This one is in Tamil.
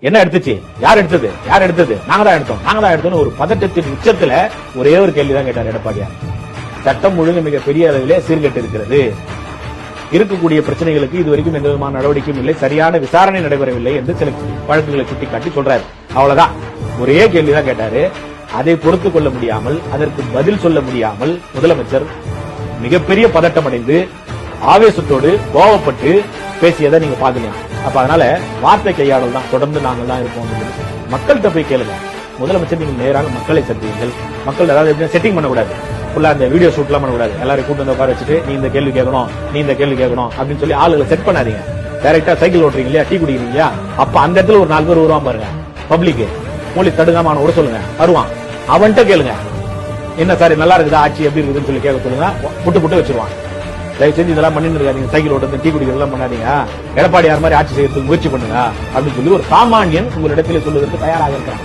என்ன எடுத்துச்சு, யார் எடுத்தது, நாங்க தான் எடுத்தோம் ஒரு பதட்டத்தின் உச்சத்துல ஒரே ஒரு கேள்விதான் கேட்டார் எடப்பாடியார். சட்டம் ஒழுங்கு மிகப்பெரிய அளவிலே சீர்கெட்டு இருக்கிறது, இருக்கக்கூடிய பிரச்சனைகளுக்கு இதுவரைக்கும் எந்த விதமான நடவடிக்கையும் இல்லை, சரியான விசாரணை நடைபெறவில்லை என்று சில வழக்குகளை சுட்டிக்காட்டி சொல்றாரு. அவ்வளவுதான், ஒரே கேள்விதான் கேட்டாரு. அதை பொறுத்துக் கொள்ள முடியாமல், அதற்கு பதில் சொல்ல முடியாமல் முதலமைச்சர் மிகப்பெரிய பதட்டம் அடைந்து ஆவேசத்தோடு கோவப்பட்டு பேசியதை நீங்க பாக்கலையா? அப்ப அதனால வார்த்தை கையாடல் தான் தொடர்ந்து நாங்கள் தான் இருப்போம். மக்கள்கிட்ட போய் கேளுங்க. முதலமைச்சர் நீங்க நேராக மக்களை சந்தியுங்கள். மக்கள் ஏதாவது செட்டிங் பண்ணக்கூடாது, ஃபுல்லா அந்த வீடியோ ஷூட் எல்லாம் பண்ணக்கூடாது. எல்லாரும் கூட்டு வந்து உட்கார வச்சுட்டு நீ இந்த கேள்வி கேட்கணும், நீ இந்த கேள்வி கேட்கணும் அப்படின்னு சொல்லி ஆளுகளை செட் பண்ணாதீங்க. டைரக்டா சைக்கிள் ஓட்டுறீங்க இல்லையா, டீ குடிக்கிறீங்க இல்லையா, அப்ப அந்த இடத்துல ஒரு 4 பேர் வருவான் பாருங்க, பப்ளிக் போலீஸ் தடுக்காம விட சொல்லுங்க, வருவான், அவன்கிட்ட கேளுங்க. என்ன சார் நல்லா இருக்குதா, ஆட்சி எப்படி இருக்குதுன்னு சொல்லி கேட்க சொல்லுங்க, புட்டு வச்சிருவான். தயவு செஞ்சு இதெல்லாம் பண்ணிட்டு இருக்காதீங்க, சைக்கிள் ஓட்டுறது டீ குடிக்கிறதெல்லாம் பண்ணாதீங்க, எடப்பாடி யார் மாதிரி ஆட்சி செய்யறதுக்கு முயற்சி பண்ணுங்க அப்படின்னு சொல்லி ஒரு சாமானியன் உங்களிடத்தில் சொல்வதற்கு தயாராக இருக்கிறான்.